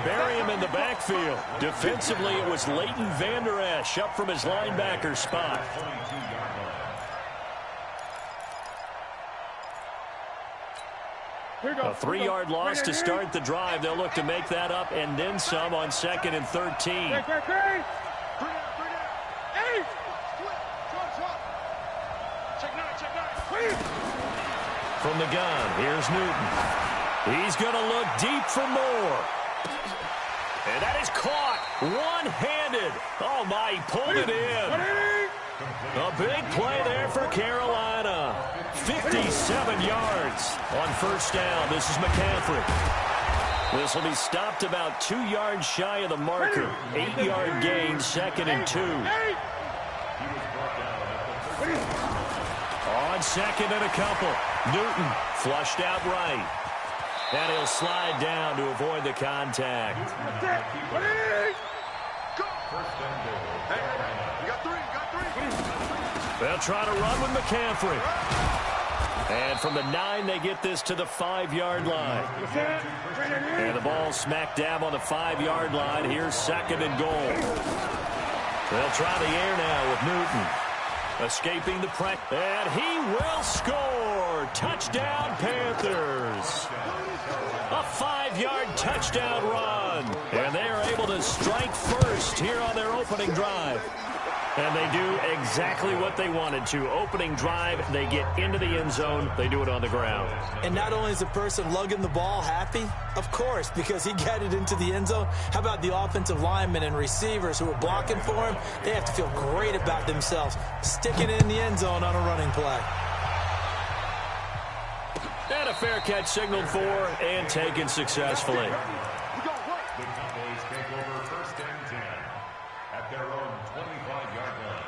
bury him in the backfield. Defensively, it was Leighton Vander Esch up from his linebacker spot. A 3-yard loss to start the drive. They'll look to make that up and then some on 2nd and 13. From the gun, here's Newton. He's going to look deep for more. And that is caught one-handed. Oh, my, he pulled it in. A big play there for Carolina. 57 yards on first down. This is McCaffrey. This will be stopped about 2 yards shy of the marker. 8-yard gain, 2nd and 2. On 2nd and a couple. Newton flushed out right. And he'll slide down to avoid the contact. They'll try to run with McCaffrey. And from the 9, they get this to the 5-yard line. And the ball smack dab on the 5-yard line. Here's 2nd and goal. They'll try the air now with Newton. Escaping the pressure. And he will score. Touchdown, Panthers. A 5-yard touchdown run. And they are able to strike first here on their opening drive. And they do exactly what they wanted to. Opening drive, they get into the end zone. They do it on the ground. And not only is the person lugging the ball happy, of course, because he got it into the end zone. How about the offensive linemen and receivers who are blocking for him? They have to feel great about themselves, sticking it in the end zone on a running play. And a fair catch signaled for and taken successfully. The Cowboys take over 1st and 10 at their own 25-yard line.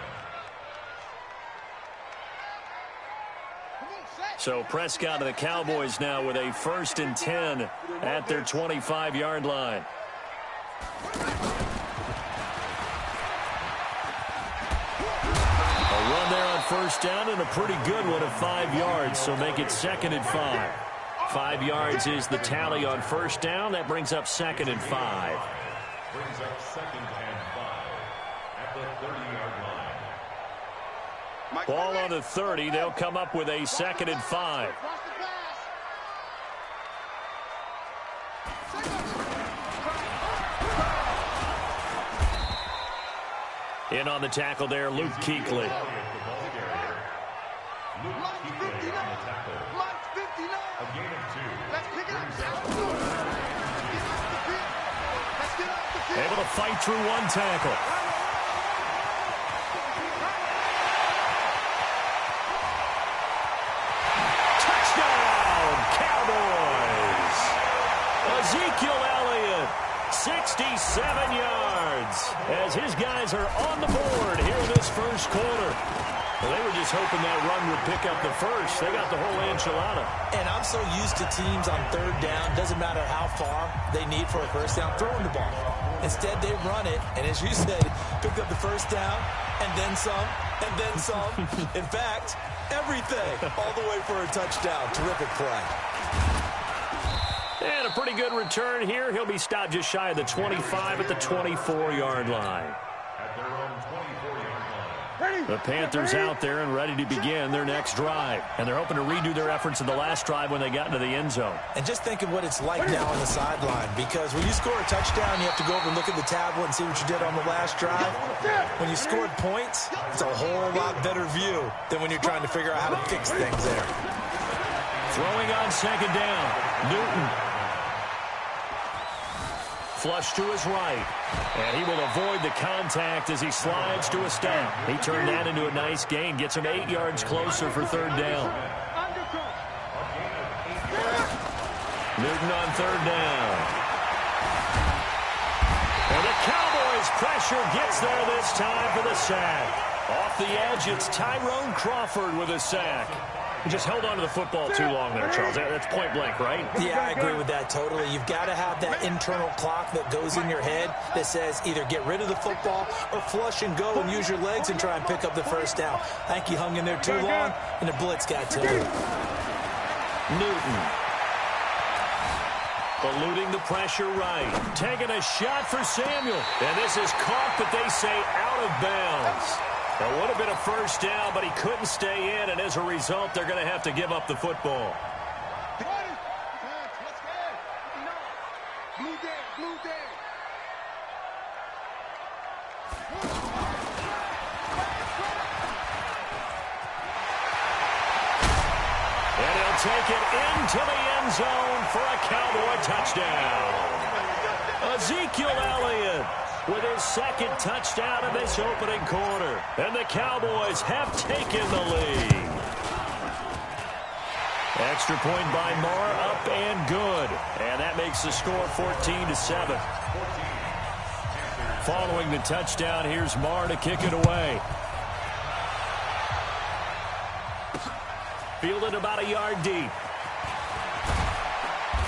So Prescott and the Cowboys now with a 1st and 10 at their 25-yard line. A run there on 1st down and a pretty good one of 5 yards, so make it 2nd and 5. 5 yards is the tally on 1st down. That brings up 2nd and 5. Brings up 2nd and 5 at the 30-yard line. Ball on the 30. They'll come up with a 2nd and 5. In on the tackle there, Luke Kuechly. Able to fight through one tackle. Touchdown, Cowboys! Ezekiel Elliott, 67 yards, as his guys are on the board here in this first quarter. Well, they were just hoping that run would pick up the first. They got the whole enchilada. And I'm so used to teams on 3rd down, doesn't matter how far they need for a 1st down, throwing the ball. Instead, they run it, and as you said, picked up the 1st down, and then some, and then some. In fact, everything, all the way for a touchdown. Terrific play. And a pretty good return here. He'll be stopped just shy of the 25 at the 24-yard line. At their own 24-yard line. The Panthers out there and ready to begin their next drive. And they're hoping to redo their efforts in the last drive when they got into the end zone. And just think of what it's like now on the sideline, because when you score a touchdown, you have to go over and look at the tablet and see what you did on the last drive. When you scored points, it's a whole lot better view than when you're trying to figure out how to fix things there. Throwing on 2nd down, Newton. Flush to his right. And he will avoid the contact as he slides to a stop. He turned that into a nice gain. Gets him 8 yards closer for 3rd down. Newton on 3rd down. And the Cowboys pressure gets there this time for the sack. Off the edge, it's Tyrone Crawford with a sack. He just held on to the football too long there, Charles. That's point blank, right? Yeah, I agree with that totally. You've got to have that internal clock that goes in your head that says either get rid of the football or flush and go and use your legs and try and pick up the 1st down. I think he hung in there too long, and the blitz got to him. Newton. Eluding the pressure right. Taking a shot for Samuel. And this is caught, but they say out of bounds. That would have been a first down, but he couldn't stay in, and as a result, they're going to have to give up the football. And he'll take it into the end zone for a Cowboy touchdown. Ezekiel Elliott with his second touchdown in this opening quarter. And the Cowboys have taken the lead. Extra point by Marr, up and good. And that makes the score 14-7. Following the touchdown, here's Marr to kick it away. Fielded about a yard deep.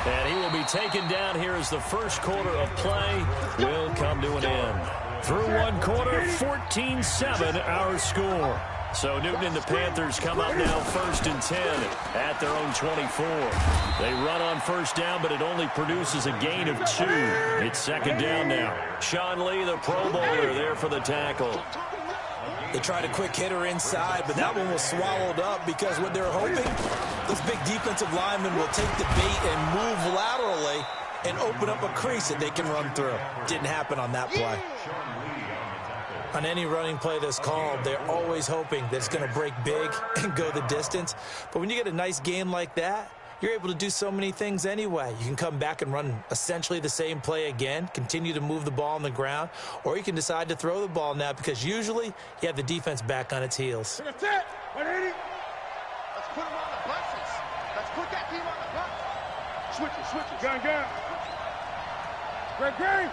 And he will be taken down here as the first quarter of play will come to an end. Through one quarter, 14-7 our score. So Newton and the Panthers come up now 1st and 10 at their own 24. They run on first down, but it only produces a gain of 2. It's second down now. Sean Lee, the Pro Bowler, there for the tackle. They tried a quick hitter inside, but that one was swallowed up because what they're hoping, this big defensive lineman will take the bait and move laterally and open up a crease that they can run through. Didn't happen on that play. On any running play that's called, they're always hoping that it's going to break big and go the distance. But when you get a nice game like that, you're able to do so many things anyway. You can come back and run essentially the same play again, continue to move the ball on the ground, or you can decide to throw the ball now because usually you have the defense back on its heels. That's it. 180. Let's put them on the buses. Let's put that team on the bus. Switch it, switch it. Gun. Greg.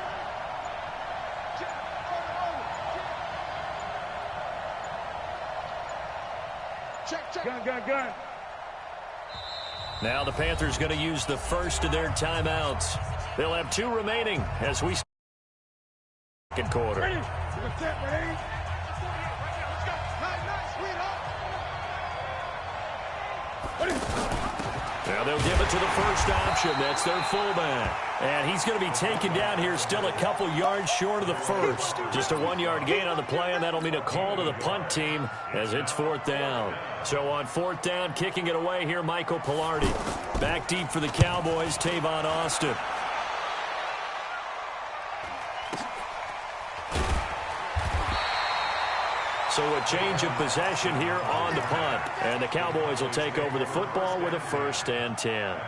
Check. Gun. Now the Panthers going to use the first of their timeouts. They'll have 2 remaining as we second quarter. Ready. Now they'll give it to the first option. That's their fullback. And he's going to be taken down here still a couple yards short of the first. Just a 1-yard gain on the play, and that'll mean a call to the punt team as it's 4th down. So on 4th down, kicking it away here, Michael Pilardi. Back deep for the Cowboys, Tavon Austin. So a change of possession here on the punt. And the Cowboys will take over the football with a 1st and 10.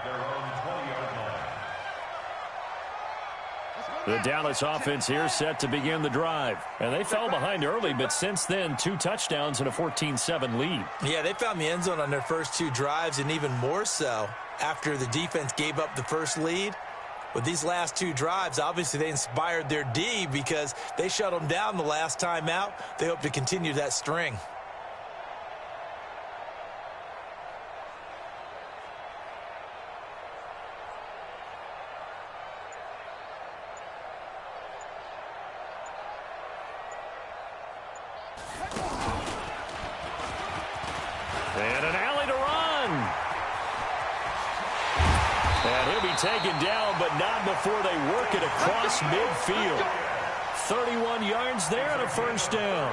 The Dallas offense here set to begin the drive. And they fell behind early, but since then, 2 touchdowns and a 14-7 lead. Yeah, they found the end zone on their first 2 drives, and even more so after the defense gave up the first lead. With these last 2 drives, obviously they inspired their D because they shut them down the last time out. They hope to continue that string. And an alley to run. And he'll be taken down, but not before they work it across midfield. 31 yards there and a 1st down.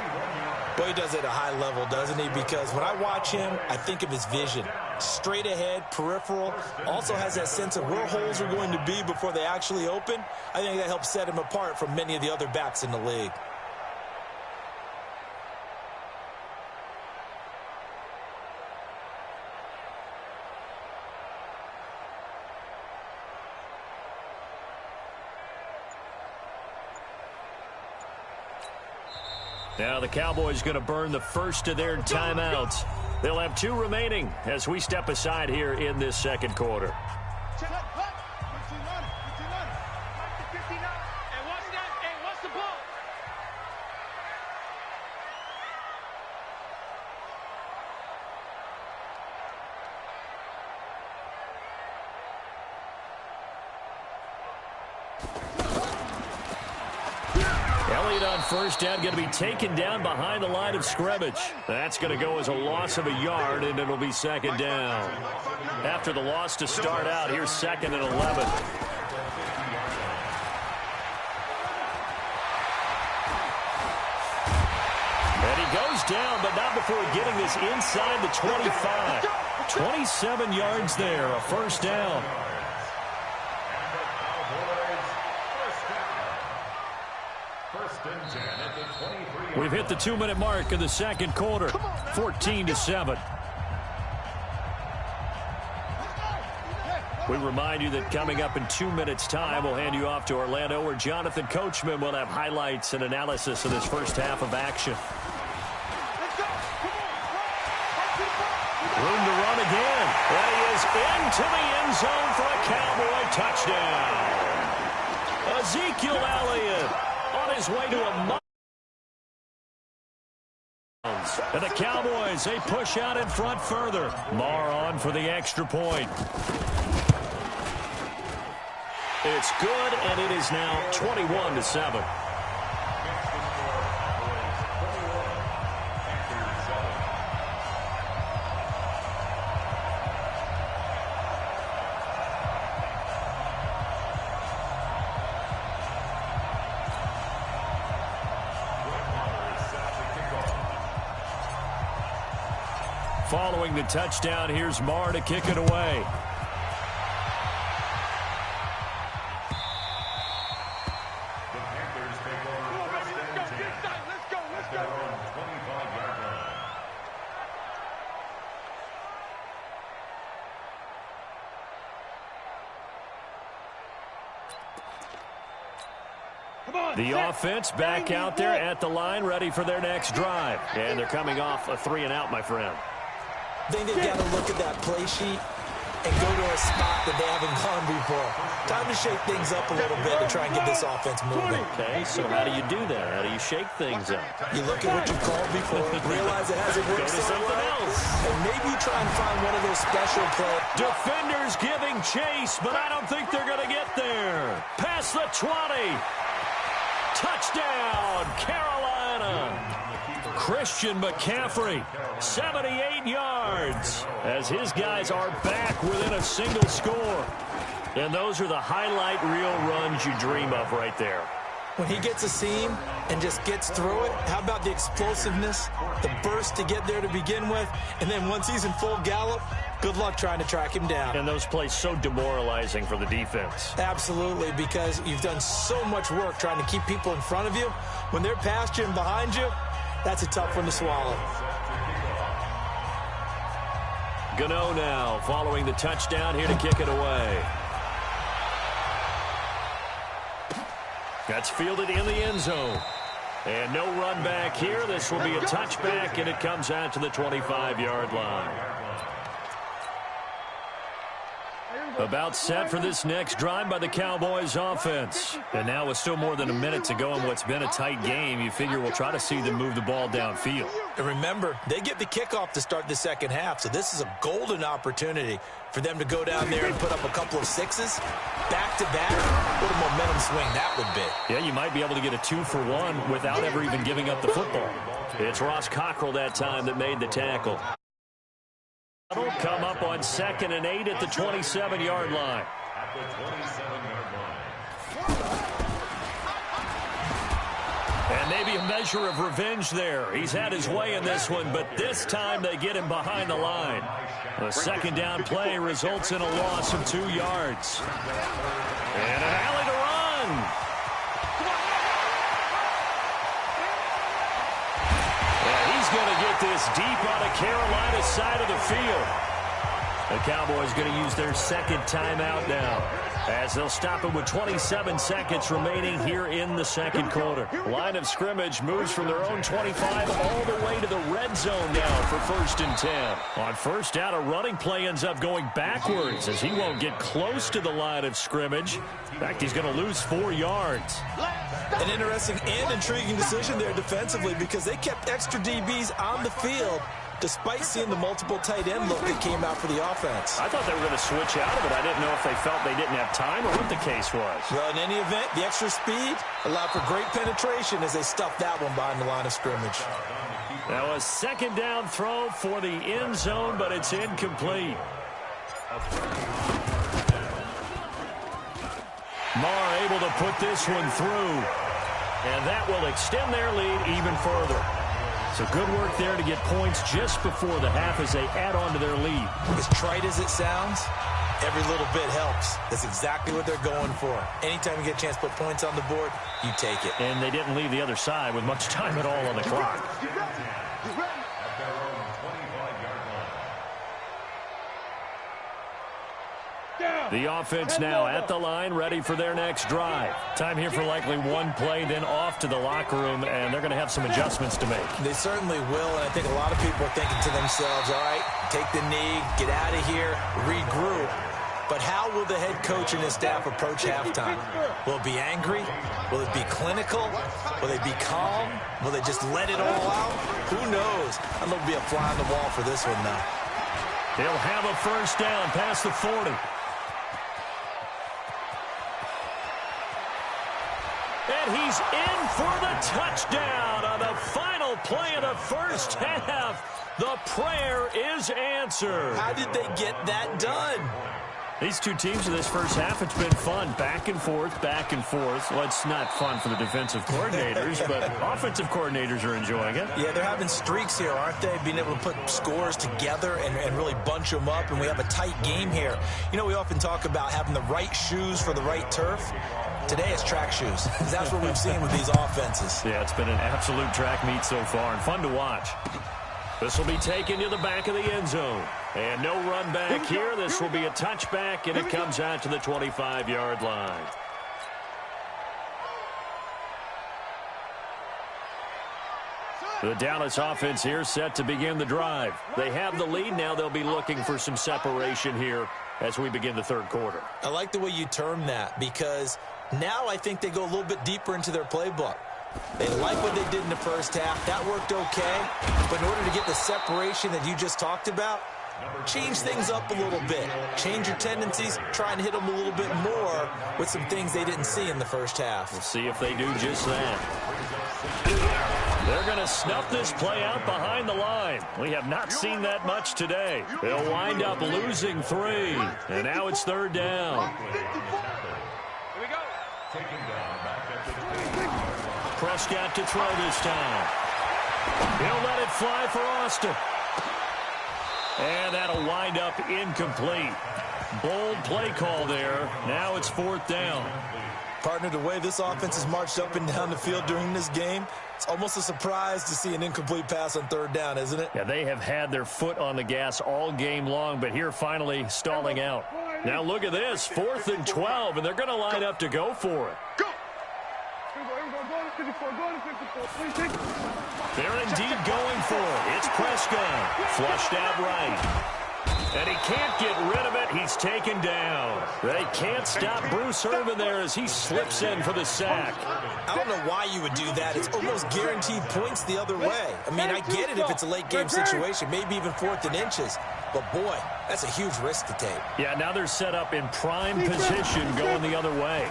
Boy, he does it at a high level, doesn't he? Because when I watch him, I think of his vision. Straight ahead, peripheral. Also has that sense of where holes are going to be before they actually open. I think that helps set him apart from many of the other backs in the league. Now the Cowboys going to burn the first of their timeouts. They'll have 2 remaining as we step aside here in this second quarter. Elliott on first down, going to be taken down behind the line of scrimmage. That's going to go as a loss of a yard, and it'll be second down. After the loss to start out, here's 2nd and 11. down, but not before getting this inside the 25. 27 yards there, a first down. We've hit the 2-minute mark in the second quarter, 14-7. We remind you that coming up in 2 minutes' time, we'll hand you off to Orlando, where Jonathan Coachman will have highlights and analysis of this first half of action. Room to run again. And he is into the end zone for a Cowboy touchdown. Ezekiel Elliott on his way to a... And the Cowboys, they push out in front further. Marr on for the extra point. It's good, and it is now 21-7. Following the touchdown, here's Marr to kick it away. The offense back out there at the line, ready for their next drive. And they're coming off a 3-and-out, my friend. I think they've got to look at that play sheet and go to a spot that they haven't gone before. Time to shake things up a little bit to try and get this offense moving. Okay, so how do you do that? How do you shake things up? You look at what you've called before, realize it hasn't worked so well, and maybe you try and find one of those special plays. Defenders giving chase, but I don't think they're going to get there. Past the 20. Touchdown, Carolina. Christian McCaffrey, 78 yards, as his guys are back within a single score. And those are the highlight reel runs you dream of right there. When he gets a seam and just gets through it, how about the explosiveness, the burst to get there to begin with, and then once he's in full gallop, good luck trying to track him down. And those plays so demoralizing for the defense. Absolutely, because you've done so much work trying to keep people in front of you. When they're past you and behind you, that's a tough one to swallow. Gano now following the touchdown, here to kick it away. That's fielded in the end zone. And no run back here. This will be a touchback, and it comes out to the 25-yard line. About set for this next drive by the Cowboys offense. And now with still more than a minute to go in what's been a tight game, you figure we'll try to see them move the ball downfield. And remember, they get the kickoff to start the second half, so this is a golden opportunity for them to go down there and put up a couple of sixes back-to-back. What a momentum swing that would be. Yeah, you might be able to get a 2-for-1 without ever even giving up the football. It's Ross Cockrell that time that made the tackle. Come up on 2nd and 8 at the 27-yard line. At the 27-yard line. And maybe a measure of revenge there. He's had his way in this one, but this time they get him behind the line. The second down play results in a loss of 2 yards. And an alley to run. Going to get this deep on the Carolina side of the field. The Cowboys going to use their second timeout now, as they'll stop it with 27 seconds remaining here in the second quarter. Line of scrimmage moves from their own 25 all the way to the red zone now for 1st and 10. On first down, a running play ends up going backwards, as he won't get close to the line of scrimmage. In fact, he's going to lose 4 yards. An interesting and intriguing decision there defensively, because they kept extra DBs on the field despite seeing the multiple tight end look that came out for the offense. I thought they were going to switch out of it. I didn't know if they felt they didn't have time or what the case was. Well, in any event, the extra speed allowed for great penetration as they stuffed that one behind the line of scrimmage. Now a second down throw for the end zone, but it's incomplete. Marr able to put this one through, and that will extend their lead even further. So good work there to get points just before the half as they add on to their lead. As trite as it sounds, every little bit helps. That's exactly what they're going for. Anytime you get a chance to put points on the board, you take it. And they didn't leave the other side with much time at all on the clock. The offense now at the line, ready for their next drive. Time here for likely one play, then off to the locker room, and they're going to have some adjustments to make. They certainly will, and I think a lot of people are thinking to themselves, all right, take the knee, get out of here, regroup. But how will the head coach and his staff approach halftime? Will it be angry? Will it be clinical? Will they be calm? Will they just let it all out? Who knows? I'd love to be a fly on the wall for this one, though. They'll have a first down past the 40. And he's in for the touchdown on the final play of the first half. The prayer is answered. How did they get that done? These two teams in this first half, it's been fun. Back and forth, back and forth. Well, it's not fun for the defensive coordinators, but offensive coordinators are enjoying it. Yeah, they're having streaks here, aren't they? Being able to put scores together and really bunch them up, and we have a tight game here. You know, we often talk about having the right shoes for the right turf. Today it's track shoes. That's what we've seen with these offenses. Yeah, it's been an absolute track meet so far and fun to watch. This will be taken to the back of the end zone. And no run back here. This will be a touchback, and it comes out to the 25-yard line. The Dallas offense here set to begin the drive. They have the lead. Now they'll be looking for some separation here as we begin the third quarter. I like the way you term that, because now I think they go a little bit deeper into their playbook. They like what they did in the first half. That worked okay. But in order to get the separation that you just talked about, change things up a little bit. Change your tendencies. Try and hit them a little bit more with some things they didn't see in the first half. We'll see if they do just that. They're going to snuff this play out behind the line. We have not seen that much today. They'll wind up losing 3. And now it's third down. Here we go. Prescott to throw this time. He'll let it fly for Austin. And that'll wind up incomplete. Bold play call there. Now it's fourth down. Partner, the way this offense has marched up and down the field during this game, it's almost a surprise to see an incomplete pass on third down, isn't it? Yeah, they have had their foot on the gas all game long, but here finally stalling out. Now look at this, 4th and 12, and they're going to line up to go for it. Go. They're indeed going for it. It's Prescott, flushed out right. And he can't get rid of it. He's taken down. They can't stop Bruce Irvin there as he slips in for the sack. I don't know why you would do that. It's almost guaranteed points the other way. I mean, I get it if it's a late game situation, maybe even 4th and inches. But, boy, that's a huge risk to take. Yeah, now they're set up in prime position going the other way.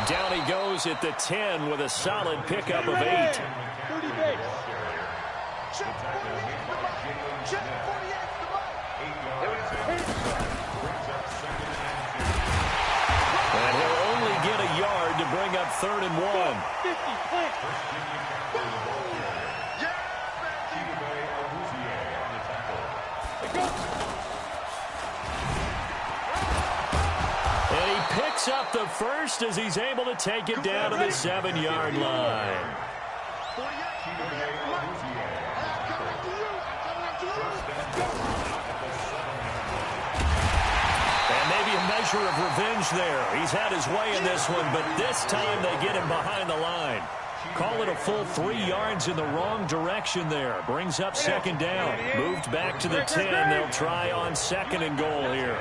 Down he goes at the 10 with a solid pickup of 8. 30 base. Check 48 to the right. Check 48 to the right. And he'll only get a yard to bring up 3rd and 1. 50 clear. And he picks up the first as he's able to take it down to the 7-yard line. And maybe a measure of revenge there. He's had his way in this one, but this time they get him behind the line. Call it a full 3 yards in the wrong direction there. Brings up 2nd down. Moved back to the 10. They'll try on 2nd and goal here.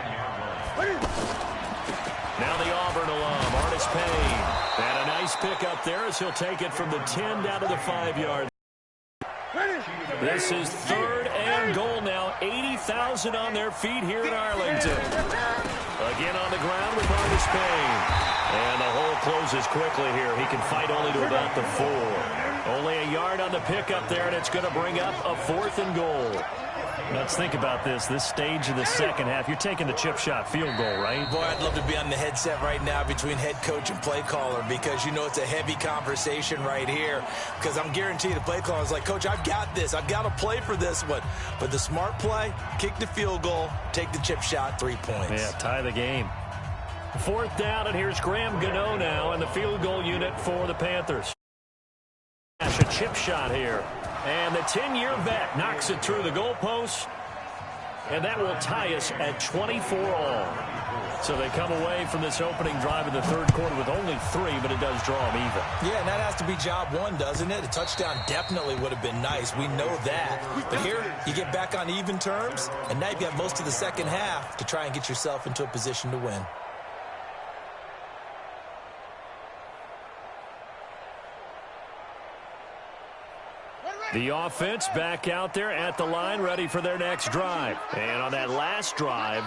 Now the Auburn alum, Artis Payne. And a nice pickup there as he'll take it from the 10 down to the 5-yard. This is 3rd and goal now. 80,000 on their feet here in Arlington. Again on the ground with Artis Payne. And the hole closes quickly here. He can fight only to about the 4. Only a yard on the pickup there, and it's going to bring up a 4th and goal. Let's think about this stage of the second half. You're taking the chip shot field goal, right? Boy, I'd love to be on the headset right now between head coach and play caller, because you know it's a heavy conversation right here, because I'm guaranteed the play caller is like, Coach, I've got this. I've got to play for this one. But the smart play, kick the field goal, take the chip shot, 3 points. Yeah, tie the game. 4th down, and here's Graham Gano now in the field goal unit for the Panthers. A chip shot here. And the 10-year vet knocks it through the goalpost. And that will tie us at 24 all. So they come away from this opening drive in the third quarter with only 3, but it does draw them even. Yeah, and that has to be job one, doesn't it? A touchdown definitely would have been nice. We know that. But here, you get back on even terms, and now you have most of the second half to try and get yourself into a position to win. The offense back out there at the line, ready for their next drive. And on that last drive,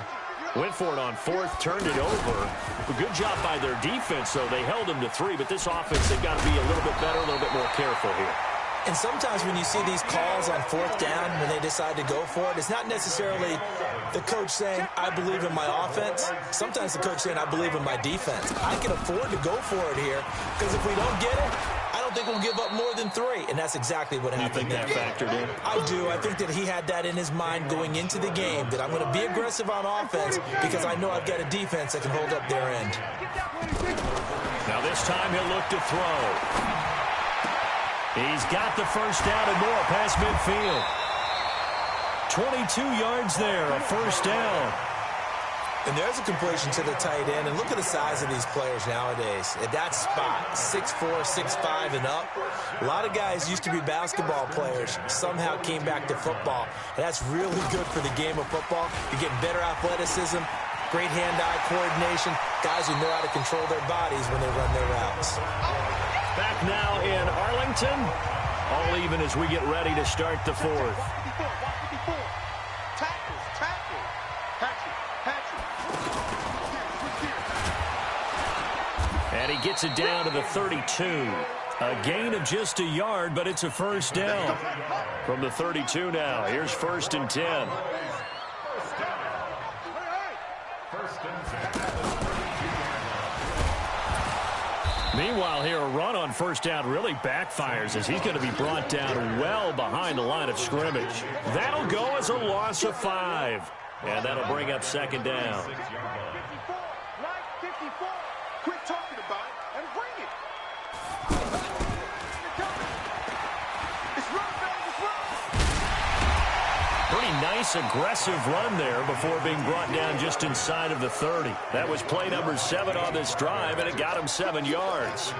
went for it on 4th, turned it over. A good job by their defense, though. They held them to 3, but this offense, they've got to be a little bit better, a little bit more careful here. And sometimes when you see these calls on 4th down, when they decide to go for it, it's not necessarily the coach saying, I believe in my offense. Sometimes the coach saying, I believe in my defense. I can afford to go for it here, because if we don't get it, I don't think we'll give up more than 3. And that's exactly what happened there. You think that factored in? I do. I think that he had that in his mind going into the game, that I'm going to be aggressive on offense because I know I've got a defense that can hold up their end. Now this time he'll look to throw. He's got the first down and more past midfield. 22 yards there, a first down. And there's a completion to the tight end. And look at the size of these players nowadays. At that spot, 6'4", 6'5", and up. A lot of guys used to be basketball players, somehow came back to football. And that's really good for the game of football. You're getting better athleticism, great hand-eye coordination, guys who know how to control their bodies when they run their routes. Back now in Arlington. All even as we get ready to start the 4th. And he gets it down to the 32. A gain of just a yard, but it's a first down. From the 32 now, here's 1st and 10. Meanwhile, here a run on 1st down really backfires as he's going to be brought down well behind the line of scrimmage. That'll go as a loss of 5. And that'll bring up 2nd down. 54, right 54. Quit talking about it and bring it. It's run, baby, it's run. Pretty nice, aggressive run there before being brought down just inside of the 30. That was play number 7 on this drive, and it got him 7 yards.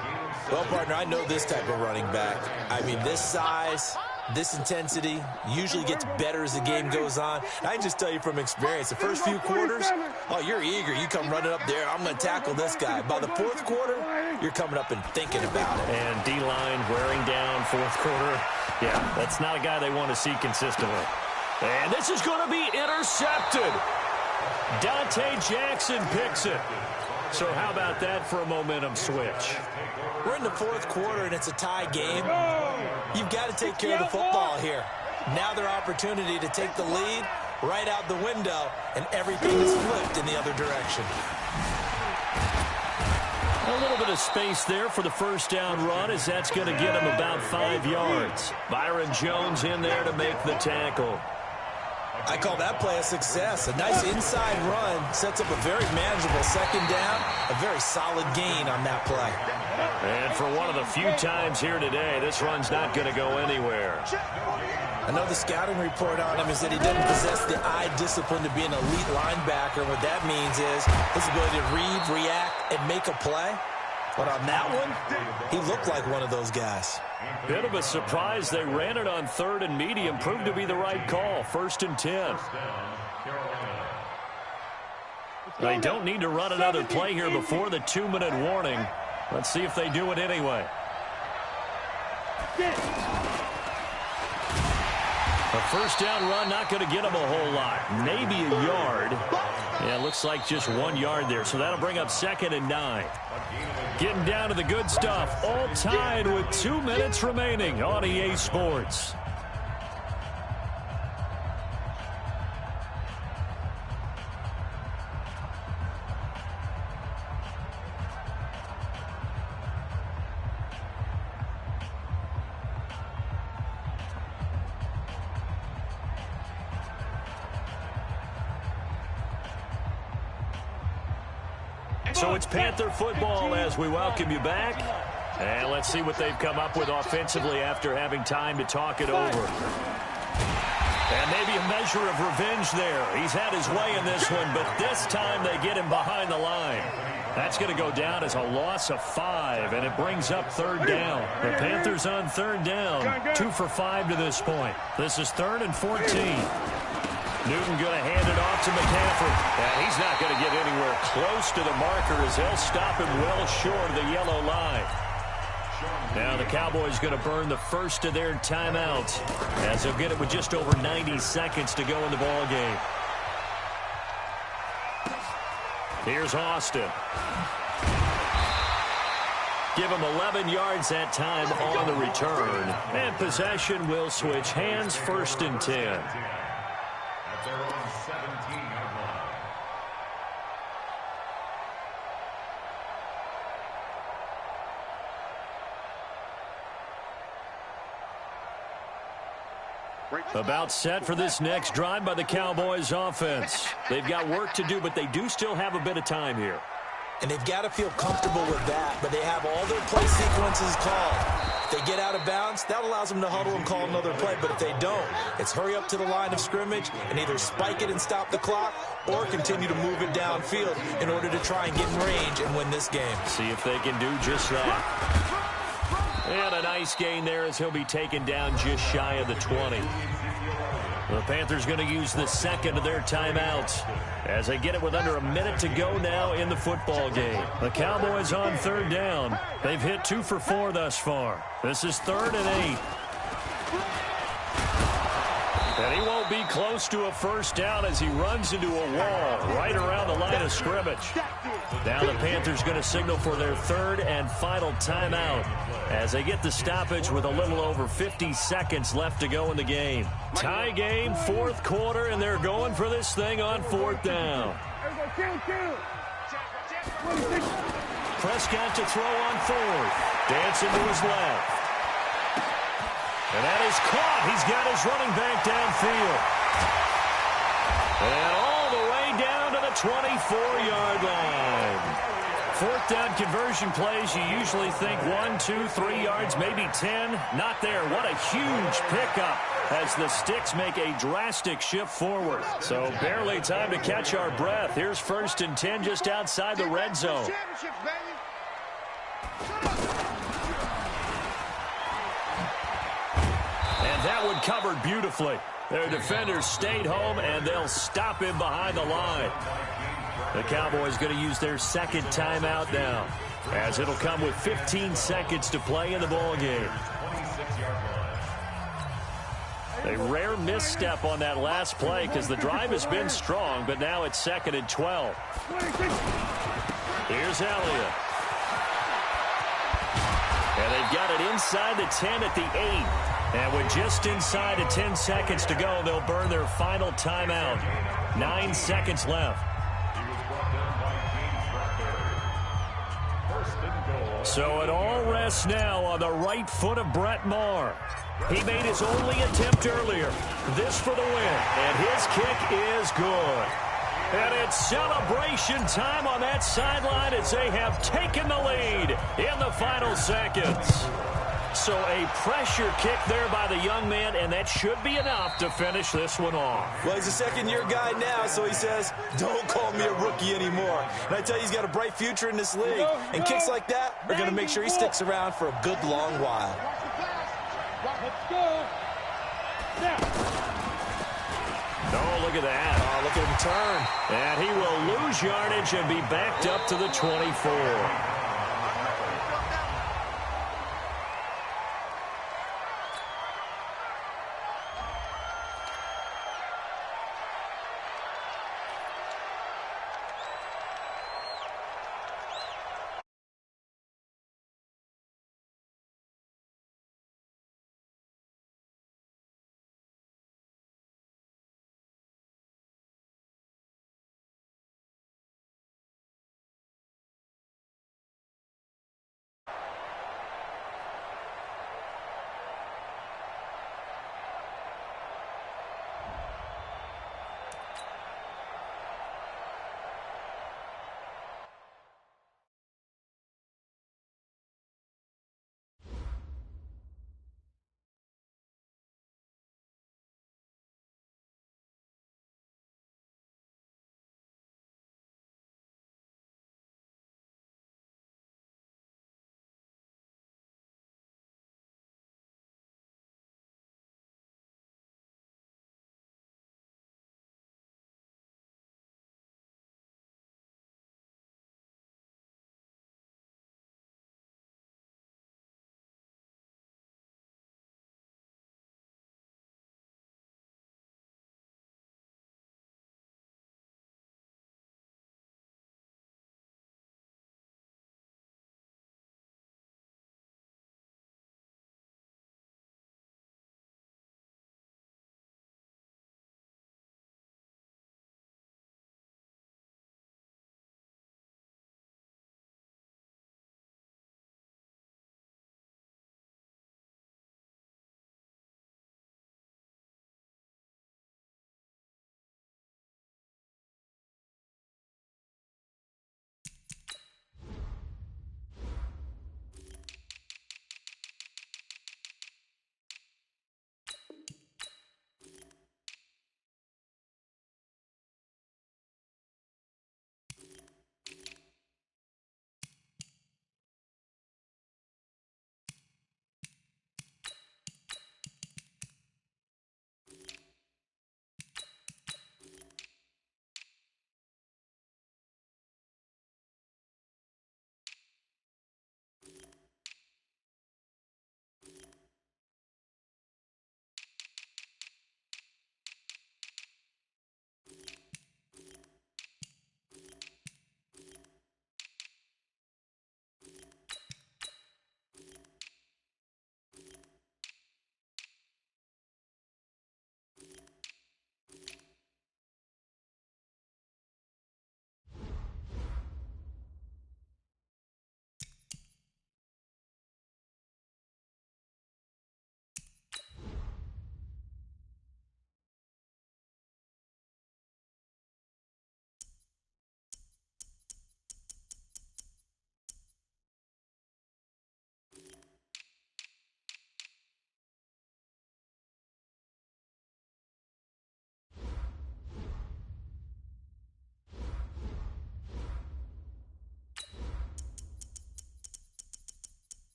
Well, partner, I know this type of running back. I mean, this size, this intensity usually gets better as the game goes on. And I can just tell you from experience, the first few quarters, oh, you're eager. You come running up there, I'm going to tackle this guy. By the 4th quarter, you're coming up and thinking about it. And D-line wearing down 4th quarter. Yeah, that's not a guy they want to see consistently. And this is going to be intercepted. Dante Jackson picks it. So how about that for a momentum switch? We're in the 4th quarter, and it's a tie game. You've got to take care of the football here. Now their opportunity to take the lead right out the window, and everything is flipped in the other direction. A little bit of space there for the first down run, as that's going to get him about 5 yards. Byron Jones in there to make the tackle. I call that play a success. A nice inside run sets up a very manageable 2nd down. A very solid gain on that play. And for one of the few times here today, this run's not going to go anywhere. I know the scouting report on him is that he doesn't possess the eye discipline to be an elite linebacker. What that means is his ability to read, react, and make a play. But on that one, he looked like one of those guys. Bit of a surprise. They ran it on 3rd and medium. Proved to be the right call. 1st and 10. They don't need to run another play here before the 2-minute warning. Let's see if they do it anyway. A first down run, not going to get them a whole lot. Maybe a yard. Yeah, looks like just 1 yard there. So that'll bring up 2nd and 9. Getting down to the good stuff. All tied with 2 minutes remaining on EA Sports. So it's Panther football as we welcome you back. And let's see what they've come up with offensively after having time to talk it over. And maybe a measure of revenge there. He's had his way in this one, but this time they get him behind the line. That's going to go down as a loss of 5, and it brings up third down. The Panthers on third down, 2 for 5 to this point. This is 3rd and 14. Newton going to hand it off to McCaffrey. And he's not going to get anywhere close to the marker as they'll stop him well short of the yellow line. Now the Cowboys going to burn the first of their timeouts as they'll get it with just over 90 seconds to go in the ball game. Here's Austin. Give him 11 yards that time on the return. And possession will switch hands, 1st and 10. At their own 17-yard line. About set for this next drive by the Cowboys offense. They've got work to do, but they do still have a bit of time here. And they've got to feel comfortable with that, but they have all their play sequences called. If they get out of bounds, that allows them to huddle and call another play, but if they don't, it's hurry up to the line of scrimmage and either spike it and stop the clock or continue to move it downfield in order to try and get in range and win this game. See if they can do just that. And a nice gain there as he'll be taken down just shy of the 20. The Panthers going to use the second of their timeouts as they get it with under a minute to go now in the football game. The Cowboys on third down. They've hit 2 for 4 thus far. This is 3rd and 8. And he won't be close to a first down as he runs into a wall right around the line of scrimmage. Now the Panthers going to signal for their 3rd and final timeout as they get the stoppage with a little over 50 seconds left to go in the game. Tie game, 4th quarter, and they're going for this thing on 4th down. Prescott to throw on 4th. Dancing to his left. And that is caught. He's got his running back downfield. And all the way down to the 24-yard line. 4th down conversion plays, you usually think 1, 2, 3 yards, maybe 10. Not there. What a huge pickup as the Sticks make a drastic shift forward. So barely time to catch our breath. Here's 1st and 10 just outside the red zone. And that one covered beautifully. Their defenders stayed home, and they'll stop him behind the line. The Cowboys going to use their 2nd timeout now, as it'll come with 15 seconds to play in the ball game. A rare misstep on that last play because the drive has been strong, but now it's 2nd and 12. Here's Elliott. And they've got it inside the 10 at the 8. And with just inside of 10 seconds to go, they'll burn their final timeout. 9 seconds left. So it all rests now on the right foot of Brett Maher. He made his only attempt earlier. This for the win. And his kick is good. And it's celebration time on that sideline as they have taken the lead in the final seconds. So a pressure kick there by the young man, and that should be enough to finish this one off. Well, he's a second-year guy now, so he says, don't call me a rookie anymore. And I tell you, he's got a bright future in this league. And kicks like that are going to make sure he sticks around for a good long while. Oh, look at that. Oh, look at him turn. And he will lose yardage and be backed up to the 24.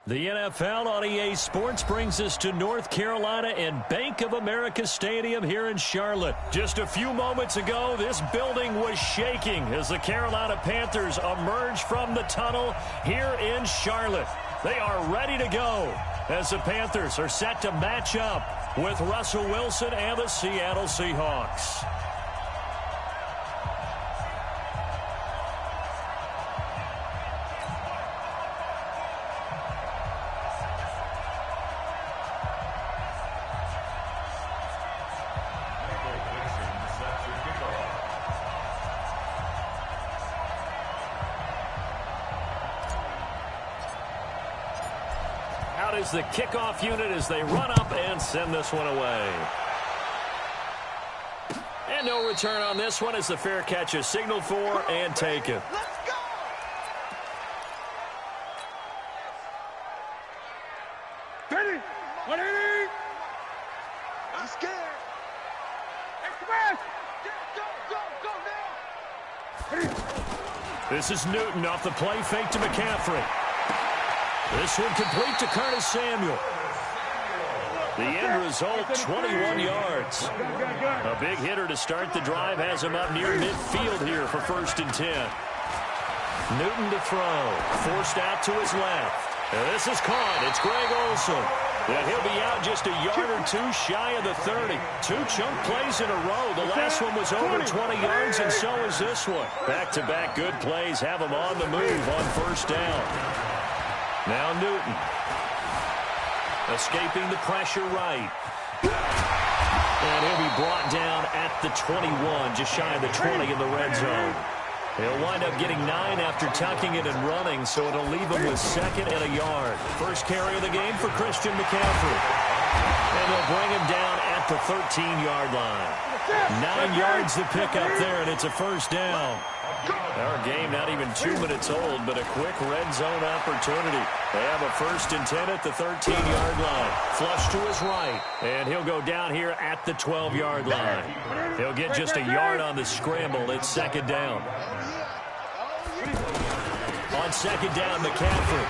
The NFL on EA Sports brings us to North Carolina and Bank of America Stadium here in Charlotte. Just a few moments ago, this building was shaking as the Carolina Panthers emerge from the tunnel here in Charlotte. They are ready to go as the Panthers are set to match up with Russell Wilson and the Seattle Seahawks. Out is the kickoff unit as they run up and send this one away. And no return on this one as the fair catch is signaled for and taken. Let's go! Ready? 180! I'm scared. Hey, come on! Go now! This is Newton off the play fake to McCaffrey. This one complete to Curtis Samuel. The end result, 21 yards. A big hitter to start the drive has him up near midfield here for 1st and 10. Newton to throw. Forced out to his left. This is caught. It's Greg Olsen. And he'll be out just a yard or two shy of the 30. 2 chunk plays in a row. The last one was over 20 yards, and so is this one. Back-to-back good plays have him on the move on 1st down. Now Newton. Escaping the pressure right. And he'll be brought down at the 21, just shy of the 20 in the red zone. He'll wind up getting 9 after tucking it and running, so it'll leave him with 2nd and a yard. First carry of the game for Christian McCaffrey. And they'll bring him down at the 13-yard line. 9 yards to pick up there, and it's a 1st down. Our game not even 2 minutes old, but a quick red zone opportunity. They have a 1st and 10 at the 13-yard line. Flush to his right, and he'll go down here at the 12-yard line. He'll get just a yard on the scramble. It's 2nd down. On 2nd down, McCaffrey.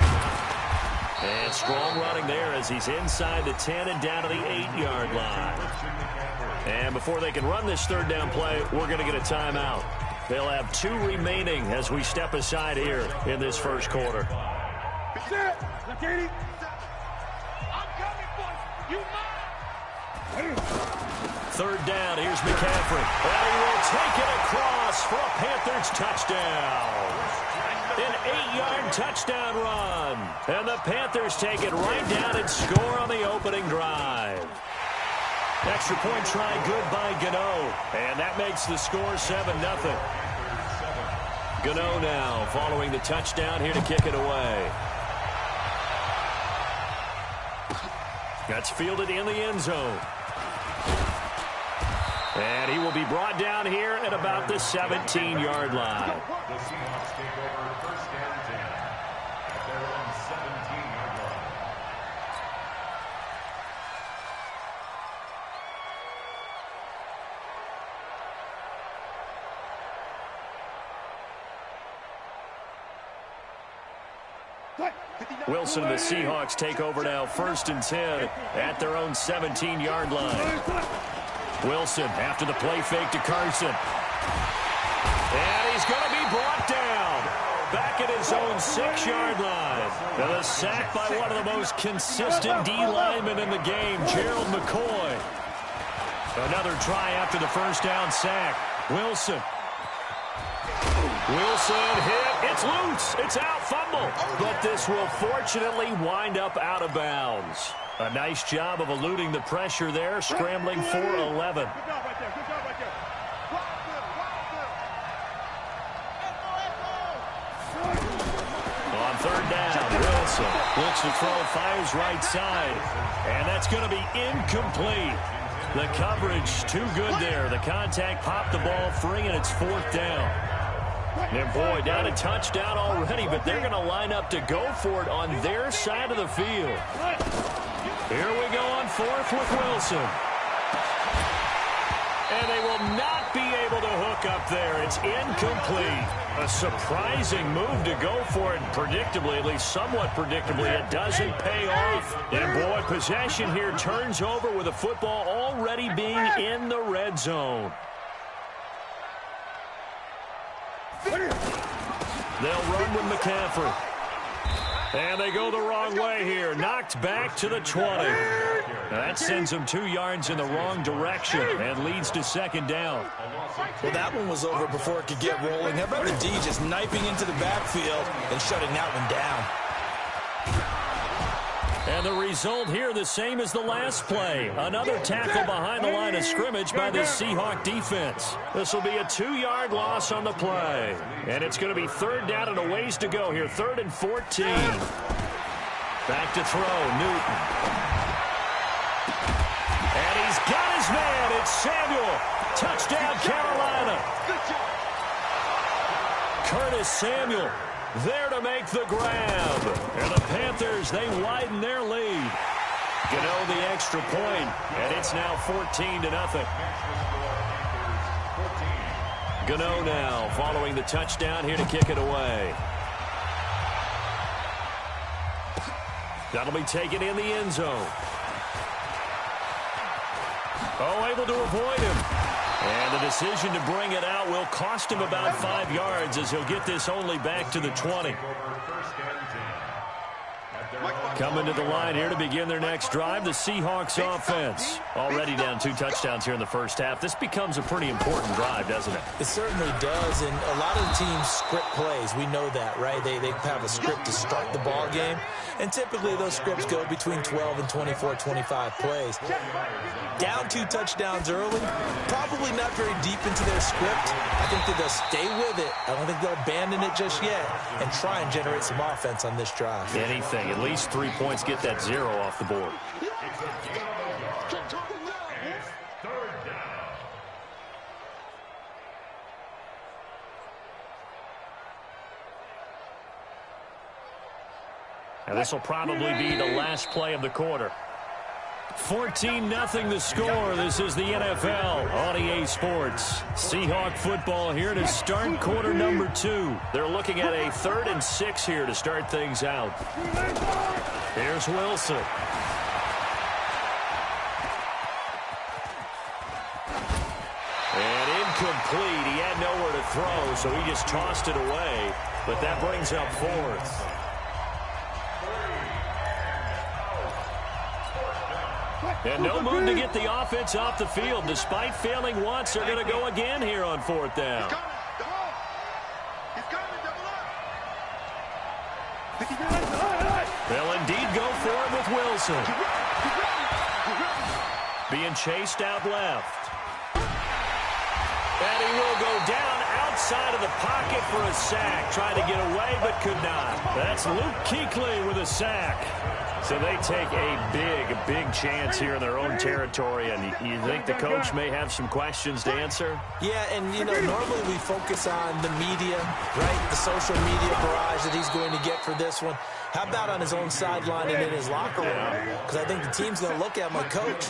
And strong running there as he's inside the 10 and down to the 8-yard line. And before they can run this 3rd down play, we're going to get a timeout. They'll have 2 remaining as we step aside here in this 1st quarter. Third down, here's McCaffrey. And he will take it across for a Panthers touchdown. An 8-yard touchdown run. And the Panthers take it right down and score on the opening drive. Extra point try good by Gano. And that makes the score 7-0. Gano now following the touchdown here to kick it away. That's fielded in the end zone. And he will be brought down here at about the 17-yard line. The Seahawks take over 1st and 10 at their own 17-yard line. Wilson and the Seahawks take over now 1st and 10 at their own 17-yard line. Wilson after the play fake to Carson. And he's going to be brought down back at his own 6-yard line. And a sack by one of the most consistent D linemen in the game, Gerald McCoy. Another try after the 1st down sack. Wilson hit. It's loose. It's out. Fumble. But this will fortunately wind up out of bounds. A nice job of eluding the pressure there, scrambling for 11. On 3rd down, Wilson looks to throw, fires right side. And that's going to be incomplete. The coverage too good there. The contact popped the ball free, and it's 4th down. And boy, down a touchdown already, but they're going to line up to go for it on their side of the field. Here we go on 4th with Wilson. And they will not be able to hook up there. It's incomplete. A surprising move to go for it. Predictably, at least somewhat predictably, it doesn't pay off. And, boy, possession here turns over with the football already being in the red zone. They'll run with McCaffrey. And they go the wrong way here. Knocked back to the 20. That sends them 2 yards in the wrong direction and leads to second down. Well, that one was over before it could get rolling. How about the D just knifing into the backfield and shutting that one down? And the result here the same as the last play. Another tackle behind the line of scrimmage by the Seahawk defense. This will be a 2-yard loss on the play. And it's going to be third down and a ways to go here. 3rd and 14. Back to throw, Newton. And he's got his man. It's Samuel. Touchdown, Carolina. Curtis Samuel there to make the grab. And the Panthers, they widen their lead. Gano the extra point, and it's now 14-0. Gano now following the touchdown here to kick it away. That'll be taken in the end zone. Oh, able to avoid him. And the decision to bring it out will cost him about 5 yards as he'll get this only back to the 20. Coming to the line here to begin their next drive, the Seahawks offense. Already down 2 touchdowns here in the first half. This becomes a pretty important drive, doesn't it? It certainly does, and a lot of the teams script plays. We know that, right? They have a script to start the ball game, and typically those scripts go between 12 and 24, 25 plays. Down 2 touchdowns early, probably not very deep into their script. I think that they'll stay with it. I don't think they'll abandon it just yet and try and generate some offense on this drive. Anything, at least 3 points, get that 0 off the board. And this will probably be the last play of the quarter. 14-0 the score. This is the NFL on EA Sports. Seahawk football here to start quarter number 2. They're looking at a 3rd and 6 here to start things out. Here's Wilson. And incomplete. He had nowhere to throw, so he just tossed it away. But that brings up 4th. And no move to get the offense off the field. Despite failing once, they're going to go again here on 4th down. They'll indeed go for it with Wilson. Being chased out left. And he will go down outside of the pocket for a sack. Trying to get away, but could not. That's Luke Kuechly with a sack. So they take a big chance here in their own territory, and you think the coach may have some questions to answer? Yeah, and, you know, normally we focus on the media, right, the social media barrage that he's going to get for this one. How about on his own sideline and in his locker room? Because I think the team's going to look at him like, Coach,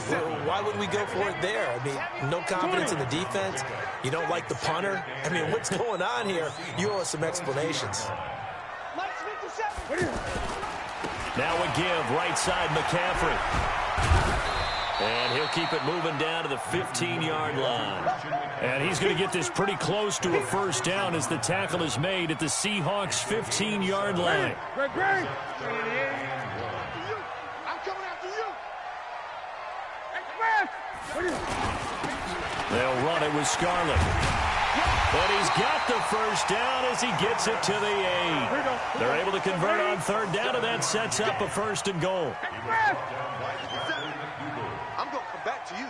why would we go for it there? I mean, no confidence in the defense. You don't like the punter. I mean, what's going on here? You owe us some explanations. Now a give, right side McCaffrey. And he'll keep it moving down to the 15-yard line. And he's going to get this pretty close to a first down as the tackle is made at the Seahawks' 15-yard line. I'm coming after you. They'll run it with Scarlett. But he's got the first down as he gets it to the 8. They're able to convert on 3rd down, and that sets up a 1st and goal. I'm going to come back to you.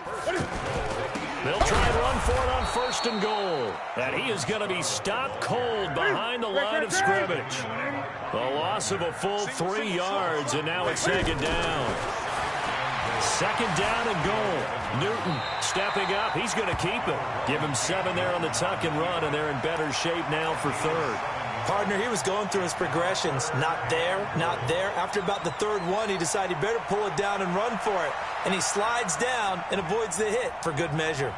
They'll try and run for it on 1st and goal. And he is going to be stopped cold behind the line of scrimmage. The loss of a full 3 yards, and now it's 2nd down. 2nd down and goal. Newton stepping up. He's going to keep it. Give him 7 there on the tuck and run, and they're in better shape now for 3rd. Partner, he was going through his progressions. Not there, not there. After about the 3rd one, he decided he better pull it down and run for it. And he slides down and avoids the hit for good measure.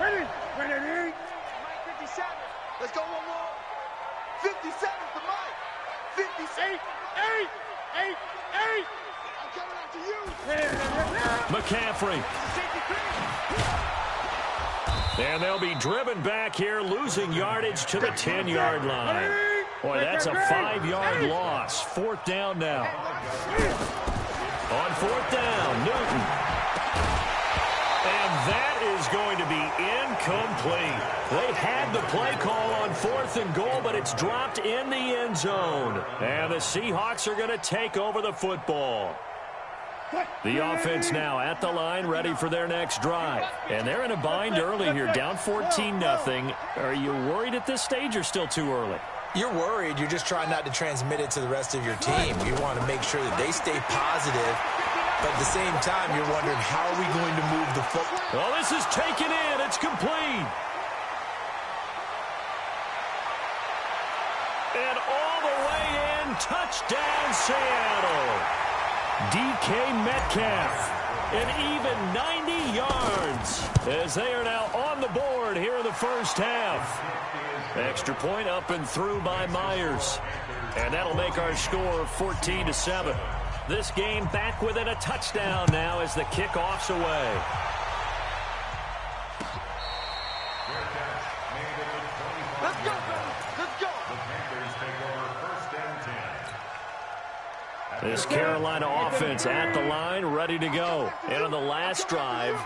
Ready? Ready? Mike 57. Let's go one more. 57 to Mike. 58. 8. I'm coming after you. McCaffrey. And they'll be driven back here, losing yardage to the 10-yard line. Boy, that's a 5-yard loss. 4th down now. On 4th down, Newton. And that is going to be incomplete. They had the play call on 4th and goal, but it's dropped in the end zone. And the Seahawks are going to take over the football. The offense now at the line, ready for their next drive. And they're in a bind early here, down 14-0. Are you worried at this stage or still too early? You're worried. You're just trying not to transmit it to the rest of your team. You want to make sure that they stay positive. But at the same time, you're wondering, how are we going to move the football? Well, this is taken in. It's complete. And all the way in, touchdown Seattle. DK Metcalf, an even 90 yards as they are now on the board here in the first half. Extra point up and through by Myers. And that'll make our score 14-7. This game back within a touchdown now as the kickoff's away. Let's go, baby. Let's go. The Panthers take over 1st and 10. This Carolina offense at the line, ready to go. And on the last drive,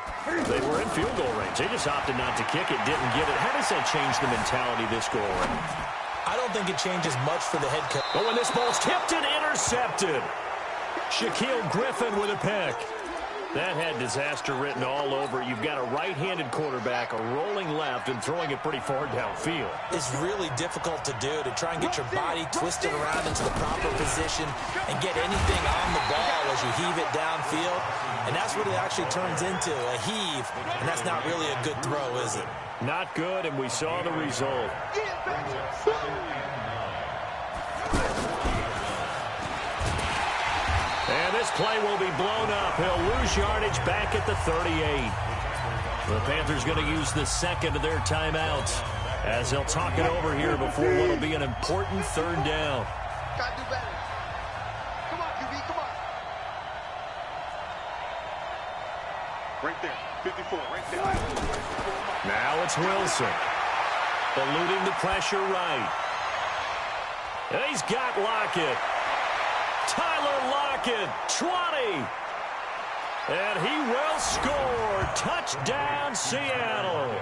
they were in field goal range. They just opted not to kick it, didn't get it. How does that change the mentality this go around? I don't think it changes much for the head coach. But when this ball's tipped and intercepted, Shaquille Griffin with a pick. That had disaster written all over it. You've got a right-handed quarterback, a rolling left, and throwing it pretty far downfield. It's really difficult to do, to try and get your body twisted around into the proper position and get anything on the ball as you heave it downfield. And that's what it actually turns into, a heave. And that's not really a good throw, is it? Not good, and we saw the result. And this play will be blown up. He'll lose yardage back at the 38. The Panthers going to use the second of their timeouts as they'll talk it over here before what will be an important 3rd down. Gotta do better. Come on, QB, come on. Right there, 54, right there. Now it's Wilson. Eluding the pressure right. And he's got Lockett. Tyler Lockett, 20. And he will score. Touchdown, Seattle.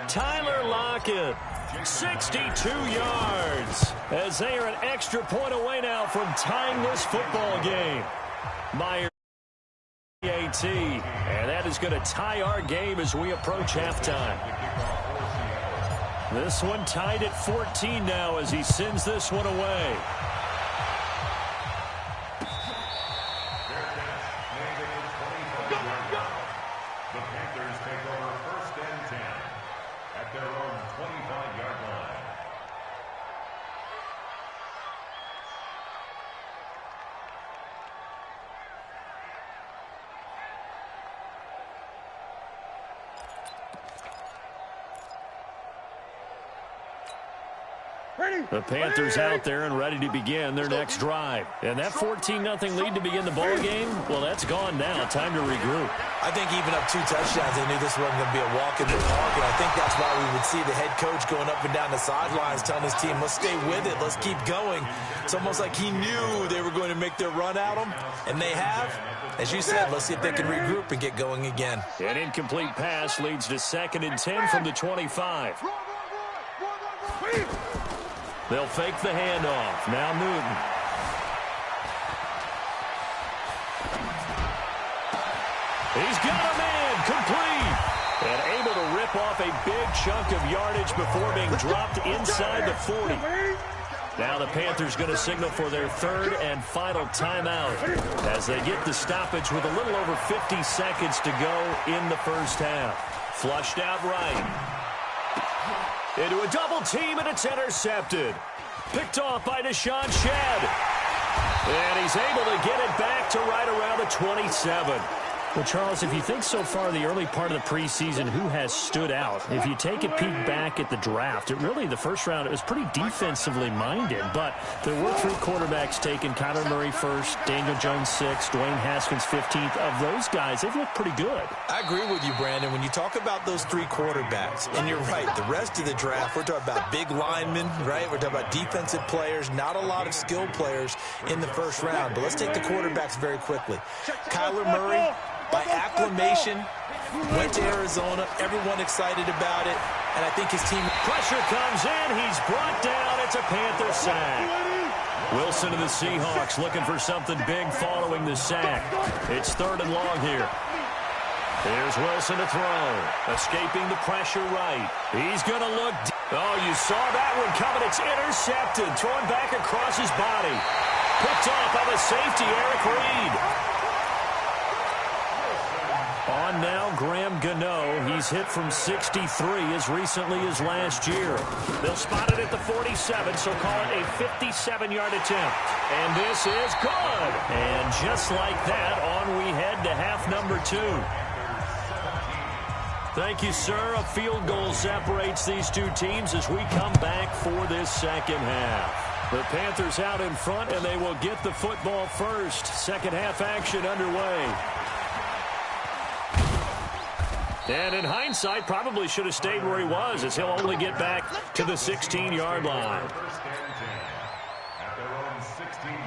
Tyler Lockett, 62 yards. As they are an extra point away now from tying this football game. Myers, AT. And that is going to tie our game as we approach halftime. This one tied at 14 now as he sends this one away. The Panthers take over 1st and 10 at their own 25-yard line. The Panthers out there and ready to begin their next drive. And that 14-0 lead to begin the ball game, well, that's gone now. Time to regroup. I think even up 2 touchdowns, they knew this wasn't going to be a walk in the park, and I think that's why we would see the head coach going up and down the sidelines telling his team, let's stay with it, let's keep going. It's almost like he knew they were going to make their run at him, and they have. As you said, let's see if they can regroup and get going again. An incomplete pass leads to 2nd and 10 from the 25. They'll fake the handoff. Now Newton. He's got a man, complete. And able to rip off a big chunk of yardage before being dropped inside the 40. Now the Panthers going to signal for their 3rd and final timeout as they get the stoppage with a little over 50 seconds to go in the first half. Flushed out right. Into a double team, and it's intercepted. Picked off by Deshaun Shedd. And he's able to get it back to right around the 27. Well, Charles, if you think so far the early part of the preseason, who has stood out? If you take a peek back at the draft, the first round, it was pretty defensively minded, but there were 3 quarterbacks taken. Kyler Murray first, Daniel Jones 6th, Dwayne Haskins 15th. Of those guys, they've looked pretty good. I agree with you, Brandon. When you talk about those 3 quarterbacks, and you're right, the rest of the draft, we're talking about big linemen, right? We're talking about defensive players, not a lot of skilled players in the first round. But let's take the quarterbacks very quickly. Kyler Murray, by acclamation, went to Arizona. Everyone excited about it. And I think his team... Pressure comes in. He's brought down. It's a Panther sack. Wilson to the Seahawks looking for something big following the sack. It's 3rd and long here. Here's Wilson to throw. Escaping the pressure right. He's going to look... Oh, you saw that one coming. It's intercepted. Thrown back across his body. Picked off by the safety, Eric Reed. On now, Graham Gano. He's hit from 63 as recently as last year. They'll spot it at the 47, so call it a 57-yard attempt. And this is good. And just like that, on we head to half number 2. Thank you, sir. A field goal separates these 2 teams as we come back for this second half. The Panthers out in front, and they will get the football first. Second half action underway. And in hindsight, probably should have stayed where he was, as he'll only get back to the 16-yard line.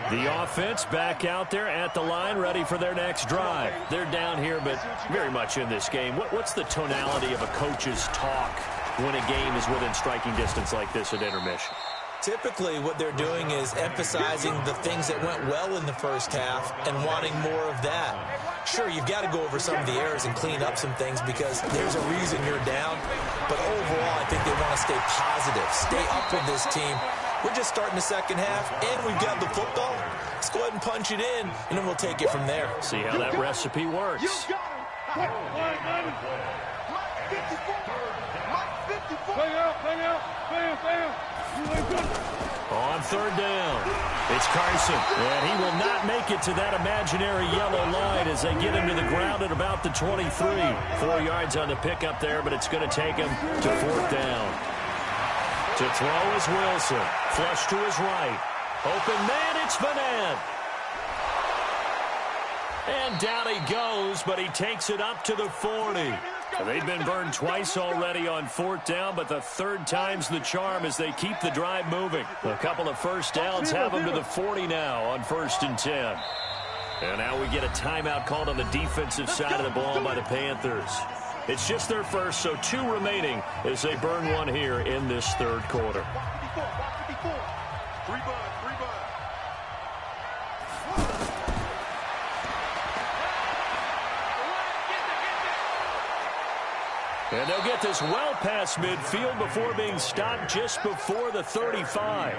The offense back out there at the line, ready for their next drive. They're down here, but very much in this game. What's the tonality of a coach's talk when a game is within striking distance like this at intermission? Typically, what they're doing is emphasizing the things that went well in the first half and wanting more of that. Sure, you've got to go over some of the errors and clean up some things because there's a reason you're down. But overall, I think they want to stay positive, stay up with this team. We're just starting the second half, and we've got the football. Let's go ahead and punch it in, and then we'll take it from there. See how that recipe works. On 3rd down, it's Carson, and he will not make it to that imaginary yellow line as they get him to the ground at about the 23. 4 yards on the pickup there, but it's going to take him to 4th down. To throw is Wilson, flush to his right. Open man, it's Vanette. And down he goes, but he takes it up to the 40. They've been burned twice already on 4th down, but the 3rd time's the charm as they keep the drive moving. A couple of first downs have them to the 40 now on 1st and 10. And now we get a timeout called on the defensive side of the ball by the Panthers. It's just their first, so 2 remaining as they burn one here in this 3rd quarter. And they'll get this well past midfield before being stopped just before the 35.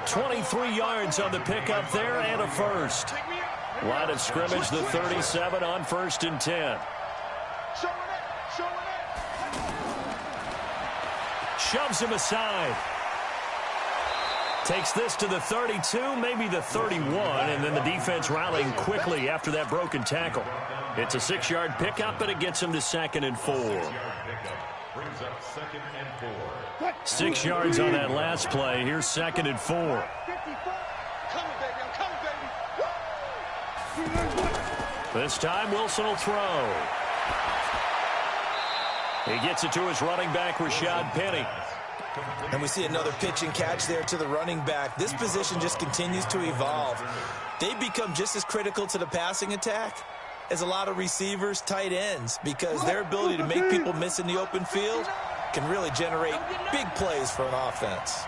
23 yards on the pickup there and a first. Line of scrimmage, the 37 on 1st and 10. Shoves him aside. Takes this to the 32, maybe the 31, and then the defense rallying quickly after that broken tackle. It's a 6-yard pickup, but it gets him to 2nd and 4. 6 yards on that last play. Here's 2nd and 4. This time, Wilson will throw. He gets it to his running back, Rashad Penny. And we see another pitch and catch there to the running back. This position just continues to evolve. They become just as critical to the passing attack as a lot of receivers, tight ends, because their ability to make people miss in the open field can really generate big plays for an offense.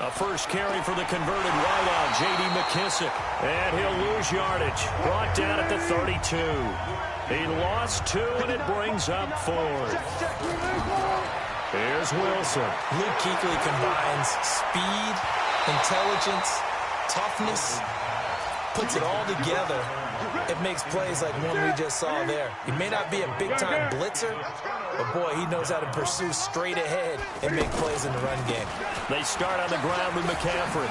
A first carry for the converted wideout, J.D. McKissick. And he'll lose yardage. Brought down at the 32. He lost 2, and it brings up 4th. Here's Wilson. Luke Kuechly combines speed, intelligence, toughness, puts it all together it makes plays like one we just saw there. He may not be a big-time blitzer, but, boy, he knows how to pursue straight ahead and make plays in the run game. They start on the ground with McCaffrey.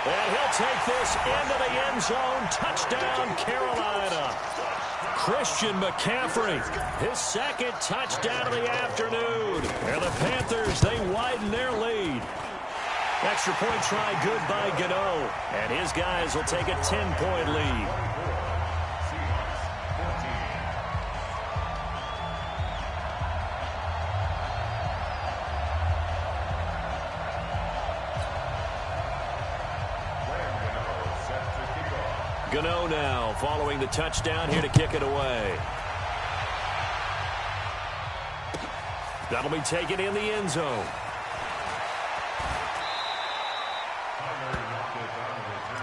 And he'll take this into the end zone. Touchdown, Carolina. Christian McCaffrey, his second touchdown of the afternoon. And the Panthers, they widen their lead. Extra point try good by Gano. And his guys will take a 10-point lead. Gano now following the touchdown here to kick it away. That'll be taken in the end zone.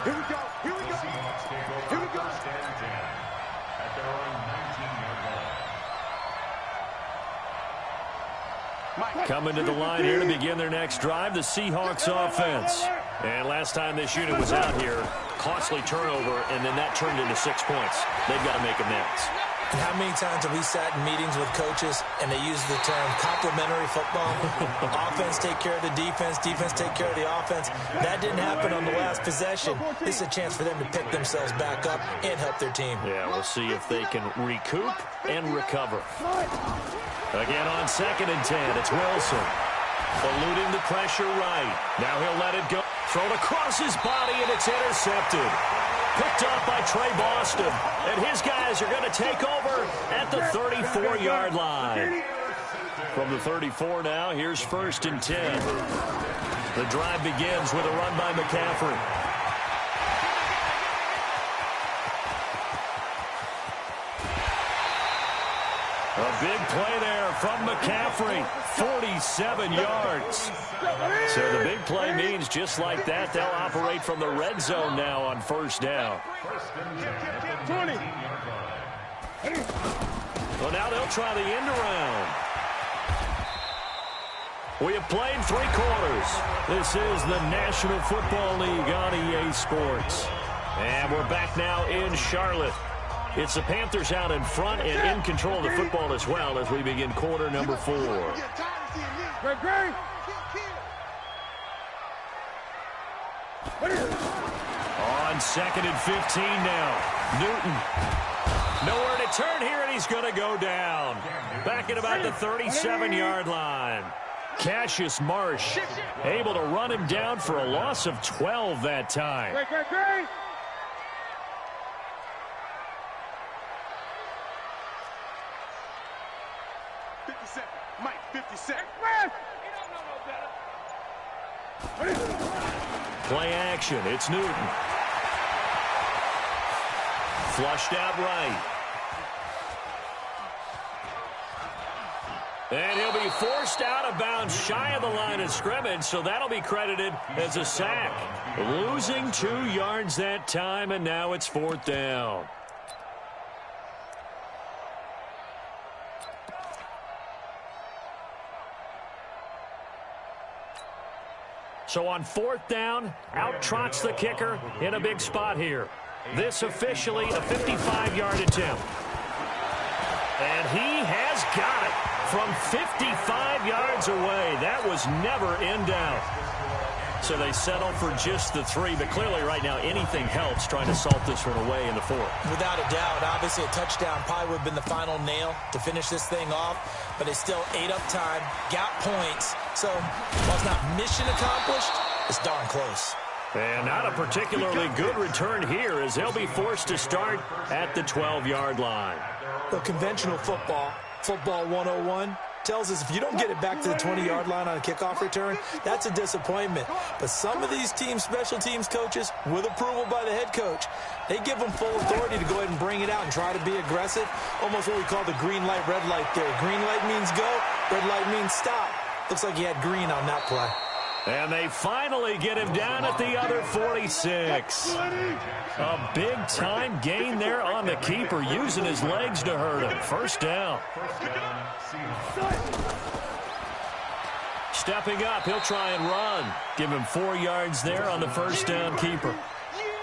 Here we go. Here we go. Here we go. At their own 19-yard line. Coming to the line here to begin their next drive, the Seahawks offense. And last time this unit was out here, costly turnover, and then that turned into 6 points. They've got to make amends. And how many times have we sat in meetings with coaches and they use the term complementary football? Offense take care of the defense, defense take care of the offense. That didn't happen on the last possession. This is a chance for them to pick themselves back up and help their team. Yeah, we'll see if they can recoup and recover. Again on 2nd and 10, it's Wilson. Eluding the pressure right. Now he'll let it go. Thrown across his body, and it's intercepted. Picked up by Trey Boston. And his guys are going to take over at the 34-yard line. From the 34 now, here's 1st and 10. The drive begins with a run by McCaffrey. A big play there from McCaffrey, 47 yards. So the big play means just like that, they'll operate from the red zone now on 1st down. 20. Well, now they'll try the end around. We have played 3 quarters. This is the National Football League on EA Sports. And we're back now in Charlotte. It's the Panthers out in front and in control of the football as well as we begin quarter number 4. On 2nd and 15 now. Newton. Nowhere to turn here, and he's going to go down. Back at about the 37-yard line. Cassius Marsh able to run him down for a loss of 12 that time. 50 Mike, 50 seconds. Play action. It's Newton. Flushed out right. And he'll be forced out of bounds shy of the line of scrimmage, so that'll be credited as a sack. Losing 2 yards that time, and now it's 4th down. So on 4th down, out trots the kicker in a big spot here. This officially a 55-yard attempt. And he has got it from 55 yards away. That was never in doubt. So they settle for just the 3, but clearly right now anything helps trying to salt this one away in the 4th. Without a doubt, obviously a touchdown probably would have been the final nail to finish this thing off, but they still ate up time, got points. So while it's not mission accomplished, it's darn close. And not a particularly good return here as they'll be forced to start at the 12-yard line. Well, conventional football 101, tells us if you don't get it back to the 20-yard line on a kickoff return, that's a disappointment. But some of these teams, special teams coaches, with approval by the head coach, they give them full authority to go ahead and bring it out and try to be aggressive. Almost what we call the green light, red light theory. Green light means go, red light means stop. Looks like he had green on that play. And they finally get him down at the other 46. A big-time gain there on the keeper, using his legs to hurt him. First down. Stepping up, he'll try and run. Give him 4 yards there on the first down keeper.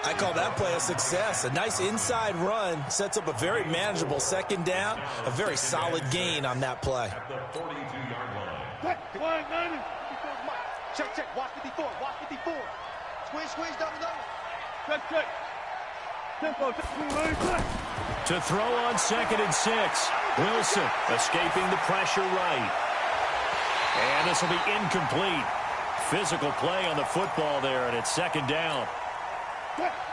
I call that play a success. A nice inside run sets up a very manageable second down. A very solid gain on that play. Check. Watch 54. Watch 54. Squeeze down the middle. Check. Tempo. To throw on 2nd and 6. Wilson escaping the pressure right. And this will be incomplete. Physical play on the football there, and it's 2nd down.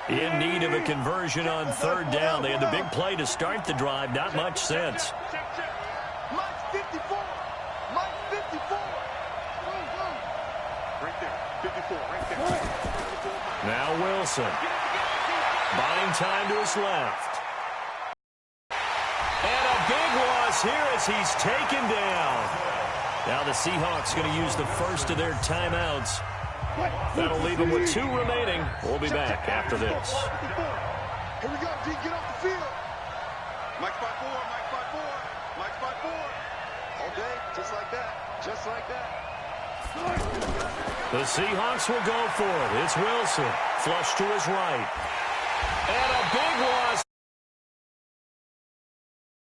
In need of a conversion on 3rd down. They had the big play to start the drive. Not much sense. Mike's 54. Mike's 54. Right there. 54. Right there. Now Wilson. Buying time to his left. And a big loss here as he's taken down. Now the Seahawks going to use the first of their timeouts. That'll leave them with 2 remaining. We'll be back after this. Here we go, D. Get off the field. Mike's 5-4. Mike's 5-4. Mike's 5-4. All day, just like that. Just like that. The Seahawks will go for it. It's Wilson. Flush to his right. And a big loss.